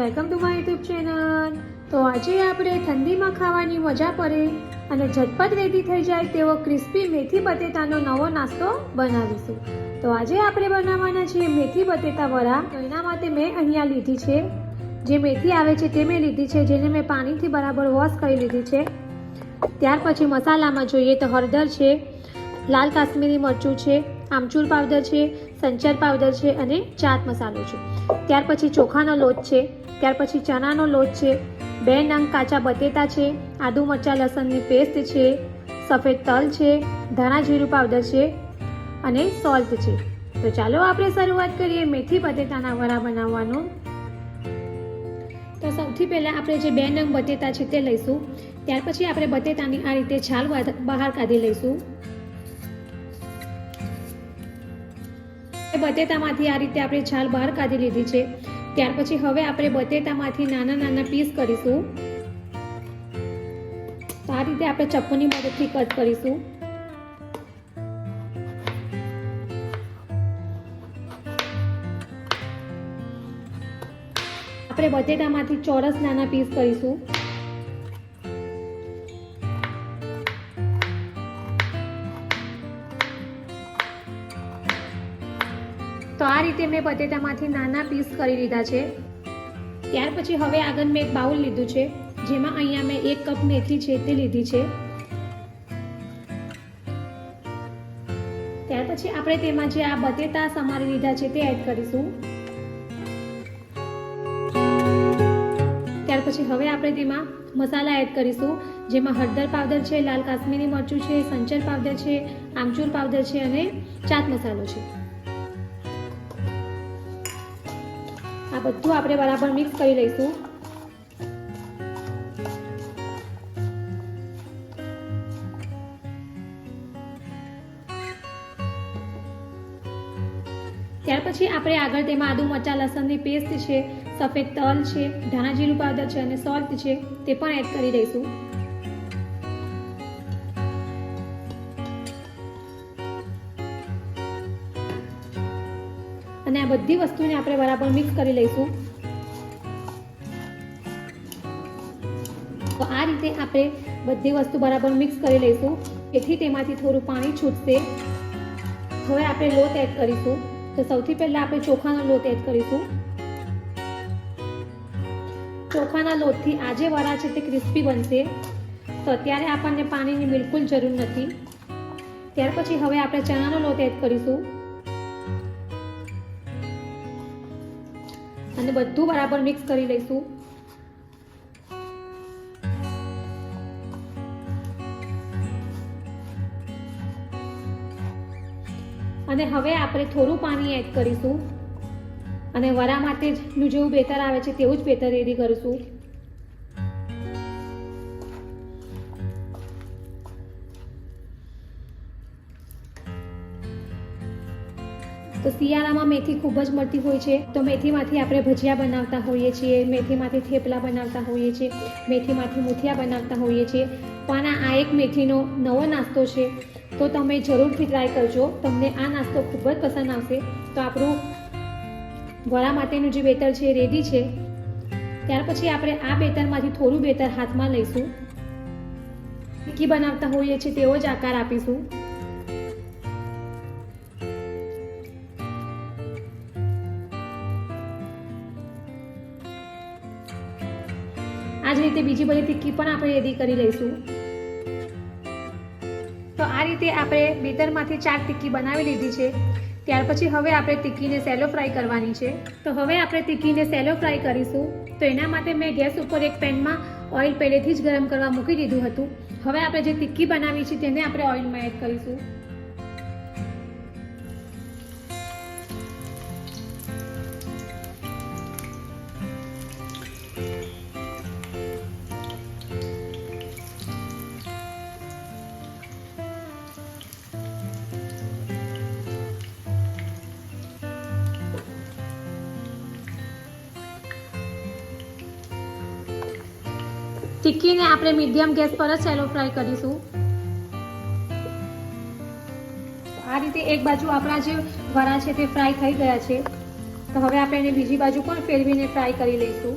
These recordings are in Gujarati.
Welcome to my YouTube channel. તો આજે આપણે ઠંડીમાં ખાવાની મજા પડે અને ઝટપટ રેડી થઈ જાય તેવો ક્રિસ્પી મેથી બટેટાનો નવો નાસ્તો બનાવીશું। તો આજે આપણે બનાવવાના છે મેથી બટેટા વડા। તો એના માટે મેં અહીંયા લીધી છે જે મેથી આવે છે તે મેં લીધી છે, જેને મેં પાણીથી બરાબર વોશ કરી લીધી છે। ત્યાર પછી મસાલામાં જોઈએ તો હળદર છે, લાલ કાશ્મીરી મરચું છે, આમચૂર પાવડર છે, સંચર પાવડર છે અને ચાટ મસાલો છે। ત્યાર પછી ચોખાનો લોટ છે, ત્યાર પછી ચણાનો લોટ છે, 2 નંગ કાચા બટેટા છે, આદુ મરચાં લસણની પેસ્ટ છે, સફેદ તલ છે, ધાણા જીરું પાવડર છે અને સોલ્ટ છે। તો ચાલો આપણે શરૂઆત કરીએ મેથી બટેટાના વડા બનાવવાનું। તો સૌથી પહેલાં આપણે જે 2 નંગ બટેટા છે તે લઈશું। ત્યાર પછી આપણે બટેટાની આ રીતે છાલ બહાર કાઢી લઈશું। બટેટામાંથી આ રીતે આપણે છાલ બહાર કાઢી લીધી છે। ત્યાર પછી હવે આપણે બટેટામાંથી નાના નાના પીસ કરીશું। તો આ રીતે આપણે ચપ્પુની મદદથી કટ કરીશું। આપણે બટેટામાંથી ચોરસ નાના પીસ કરીશું। તો આ રીતે મેં બટેટામાંથી નાના પીસ કરી લીધા છે। ત્યાર પછી હવે આગળ મેં એક બાઉલ લીધું છે, જેમાં અહીંયા મેં 1 કપ મેથી છે તે લીધી છે। ત્યાર પછી આપણે તેમાં જે આ બટેટા સમારી લીધા છે તે એડ કરીશું। ત્યાર પછી હવે આપણે તેમાં મસાલા એડ કરીશું, જેમાં હળદર પાવડર છે, લાલ કાશ્મીરી મરચું છે, સંચર પાવડર છે, આમચૂર પાવડર છે અને ચાટ મસાલો છે। આ બધું આપણે બરાબર મિક્સ કરી લઈશું। ત્યાર પછી આપણે આગળ તેમાં આદુ મરચાં લસણની પેસ્ટ છે, સફેદ તલ છે, ધાણા જીરું પાવડર છે અને સોલ્ટ છે તે પણ એડ કરી દઈશું। અને આ બધી વસ્તુને આપણે બરાબર મિક્સ કરી લઈશું। તો આ રીતે આપણે બધી વસ્તુ બરાબર મિક્સ કરી લઈશું, જેથી તેમાંથી થોડું પાણી છૂટશે। હવે આપણે લોટ એડ કરીશું। તો સૌથી પહેલા આપણે ચોખાનો લોટ એડ કરીશું। ચોખાના લોટથી આ જે વડા છે તે ક્રિસ્પી બનશે, તો અત્યારે આપણને પાણીની બિલકુલ જરૂર નથી। ત્યાર પછી હવે આપણે ચણાનો લોટ એડ કરીશું અને બધું બરાબર મિક્સ કરી લઈશું। અને હવે આપણે થોડું પાણી એડ કરીશું અને વડા માટે નું જેવું બેટર આવે છે તેવું જ બેટર રેડી કરીશું। તો શિયાળામાં મેથી ખૂબ જ મળતી હોય છે, તો મેથીમાંથી આપણે ભજીયા બનાવતા હોઈએ છીએ, મેથીમાંથી થેપલા બનાવતા હોઈએ છીએ, મેથીમાંથી મૂઠિયા બનાવતા હોઈએ છીએ। પણ આ એક મેથીનો નવો નાસ્તો છે, તો તમે જરૂરથી ટ્રાય કરજો, તમને આ નાસ્તો ખૂબ જ પસંદ આવશે। તો આપણું વડા માટેનું જે બેટર છે રેડી છે। ત્યાર પછી આપણે આ બેટરમાંથી થોડું બેટર હાથમાં લઈશું, ટિક્કી બનાવતા હોઈએ છીએ તેવો જ આકાર આપીશું। આ જ રીતે બીજી બધી ટિક્કી પણ આપણે રેડી કરી લઈશું। તો આ રીતે આપણે બેટરમાંથી 4 ટિક્કી બનાવી લીધી છે। ત્યાર પછી હવે આપણે ટિક્કીને સેલો ફ્રાય કરવાની છે। તો હવે આપણે ટિક્કીને સેલો ફ્રાય કરીશું। તો એના માટે મેં ગેસ ઉપર એક પેનમાં ઓઇલ પહેલેથી જ ગરમ કરવા મૂકી દીધું હતું। હવે આપણે જે ટિક્કી બનાવી છે તેને આપણે ઓઇલમાં એડ કરીશું। ટિક્કીને આપણે મીડિયમ ગેસ પર જ સેલો ફ્રાય કરીશું। આ રીતે એક બાજુ આપણા જે વડા છે તે ફ્રાય થઈ ગયા છે। તો હવે આપણે એને બીજી બાજુ પણ ફેરવીને ફ્રાય કરી લઈશું.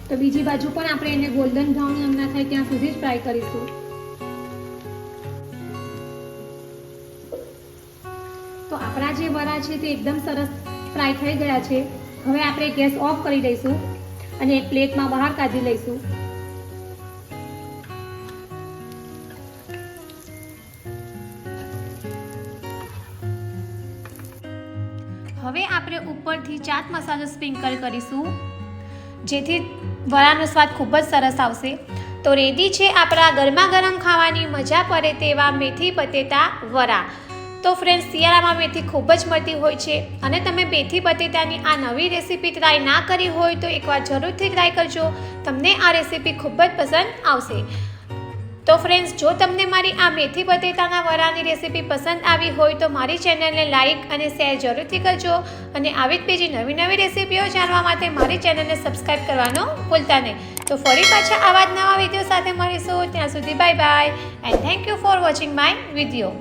તો બીજી બાજુ પણ આપણે એને ગોલ્ડન બ્રાઉન રંગના થાય ત્યાં સુધી જ ફ્રાય કરીશું. તો આપણા જે વડા છે તે એકદમ સરસ ફ્રાય થઈ ગયા છે. હવે આપણે ગેસ ઓફ કરી દઈશું અને એક પ્લેટમાં બહાર કાઢી લઈશું. હવે આપણે ઉપરથી ચાટ મસાલો સ્પ્રિંકલ કરીશું, જેથી વડાનો સ્વાદ ખૂબ જ સરસ આવશે. તો રેડી છે આપણા ગરમા ગરમ ખાવાની મજા પડે તેવા મેથી બટેટા વડા. તો ફ્રેન્ડ્સ, શિયાળામાં મેથી ખૂબ જ મળતી હોય છે અને તમે મેથી બટેટાની આ નવી રેસીપી ટ્રાય ના કરી હોય તો એકવાર જરૂરથી ટ્રાય કરજો. તમને આ રેસીપી ખૂબ જ પસંદ આવશે. તો ફ્રેન્ડ્સ, જો તમને મારી આ મેથી બટેટાના વડાની રેસીપી પસંદ આવી હોય તો મારી ચેનલને લાઇક અને શેર જરૂરથી કરજો અને આવી જ બીજી નવી નવી રેસીપીઓ જાણવા માટે મારી ચેનલને સબસ્ક્રાઈબ કરવાનું ભૂલતા નહીં. તો ફરી પાછા આવા જ નવા વિડીયો સાથે મળીશું. ત્યાં સુધી bye bye and thank you for watching my video.